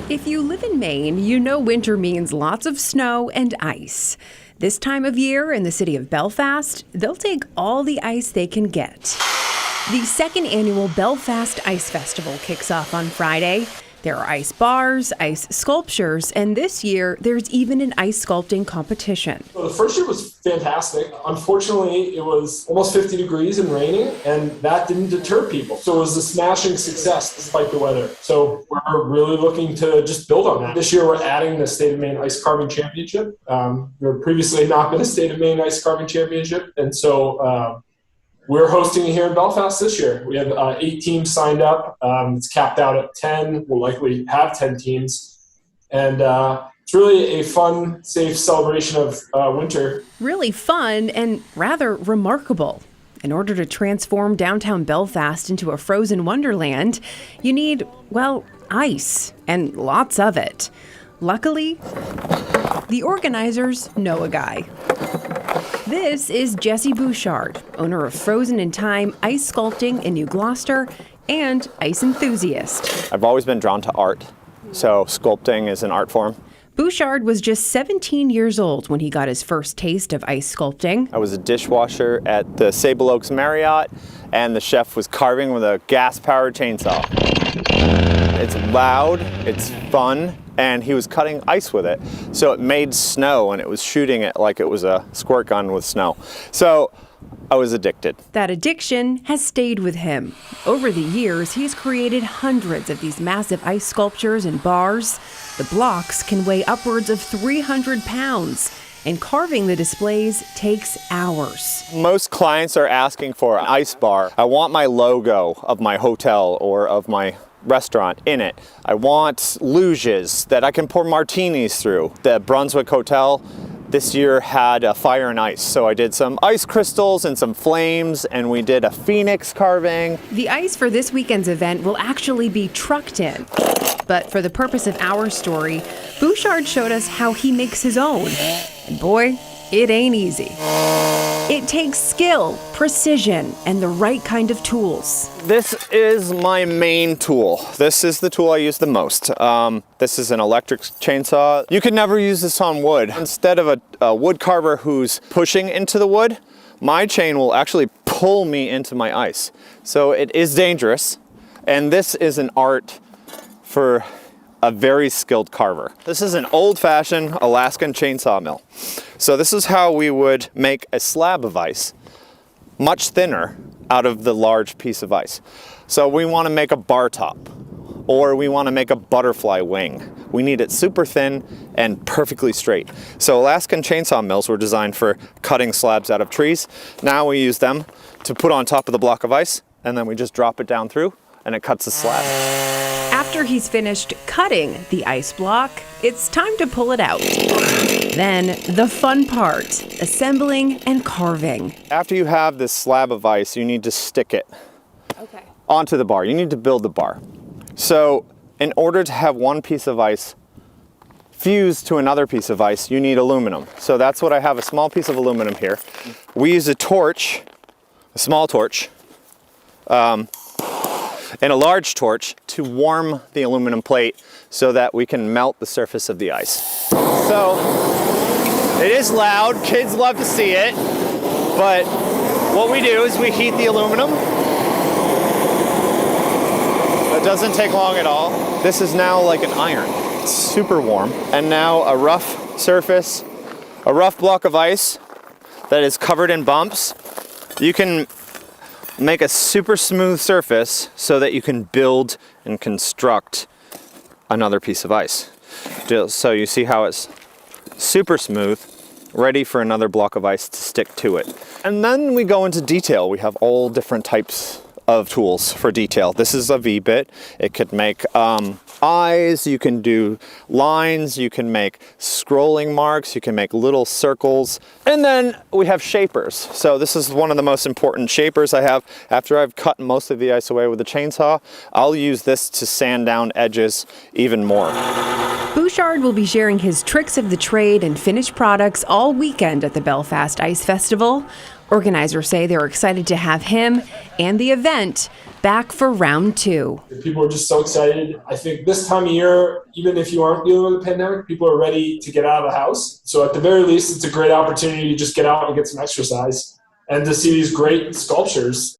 If you live in Maine, you know winter means lots of snow and ice. This time of year in the city of Belfast, they'll take all the ice they can get. The second annual Belfast Ice Festival kicks off on Friday. There are ice bars, ice sculptures, and this year there's even an ice sculpting competition. So the first year was fantastic. Unfortunately, it was almost 50 degrees and raining, and that didn't deter people. So it was a smashing success despite the weather. So we're really looking to just build on that. This year we're adding the State of Maine Ice Carving Championship. There previously not been a State of Maine Ice Carving Championship, and so we're hosting it here in Belfast this year. We have 8 teams signed up. It's capped out at 10. We'll likely have 10 teams. And it's really a fun, safe celebration of winter. Really fun and rather remarkable. In order to transform downtown Belfast into a frozen wonderland, you need, well, ice, and lots of it. Luckily, the organizers know a guy. This is Jesse Bouchard, owner of Frozen in Time Ice Sculpting in New Gloucester and ice enthusiast. I've always been drawn to art, so sculpting is an art form. Bouchard was just 17 years old when he got his first taste of ice sculpting. I was a dishwasher at the Sable Oaks Marriott, and the chef was carving with a gas-powered chainsaw. It's loud, it's fun, and he was cutting ice with it. So it made snow, and it was shooting it like it was a squirt gun with snow. So I was addicted. That addiction has stayed with him. Over the years, he's created hundreds of these massive ice sculptures and bars. The blocks can weigh upwards of 300 pounds, and carving the displays takes hours. Most clients are asking for an ice bar. I want my logo of my hotel or of my restaurant in it. I want luges that I can pour martinis through. The Brunswick Hotel this year had a fire and ice, so I did some ice crystals and some flames, and we did a phoenix carving. The ice for this weekend's event will actually be trucked in. But for the purpose of our story, Bouchard showed us how he makes his own. And boy, it ain't easy. It takes skill, precision, and the right kind of tools. This is my main tool. This is the tool I use the most. This is an electric chainsaw. You could never use this on wood. Instead of a wood carver who's pushing into the wood, my chain will actually pull me into my ice. So it is dangerous, and this is an art for a very skilled carver. This is an old-fashioned Alaskan chainsaw mill. So this is how we would make a slab of ice, much thinner, out of the large piece of ice. So we want to make a bar top, or we want to make a butterfly wing. We need it super thin and perfectly straight. So Alaskan chainsaw mills were designed for cutting slabs out of trees. Now we use them to put on top of the block of ice, and then we just drop it down through, and it cuts the slab. After he's finished cutting the ice block, it's time to pull it out. Then the fun part, assembling and carving. After you have this slab of ice, you need to stick it onto the bar. You need to build the bar. So in order to have one piece of ice fused to another piece of ice, you need aluminum. So that's what I have, a small piece of aluminum here. We use a torch, a small torch, and a large torch to warm the aluminum plate so that we can melt the surface of the ice. So it is loud, kids love to see it, but what we do is we heat the aluminum. It doesn't take long at all. This is now like an iron. It's super warm. And now a rough surface, a rough block of ice that is covered in bumps. You can make a super smooth surface so that you can build and construct another piece of ice. So you see how it's super smooth, ready for another block of ice to stick to it. And then we go into detail. We have all different types of tools for detail. This is a V-bit. It could make eyes, you can do lines, you can make scrolling marks, you can make little circles. And then we have shapers. So this is one of the most important shapers I have. After I've cut most of the ice away with a chainsaw, I'll use this to sand down edges even more. Bouchard will be sharing his tricks of the trade and finished products all weekend at the Belfast Ice Festival. Organizers say they're excited to have him and the event back for round 2. People are just so excited. I think this time of year, even if you aren't dealing with a pandemic, people are ready to get out of the house. So at the very least, it's a great opportunity to just get out and get some exercise and to see these great sculptures.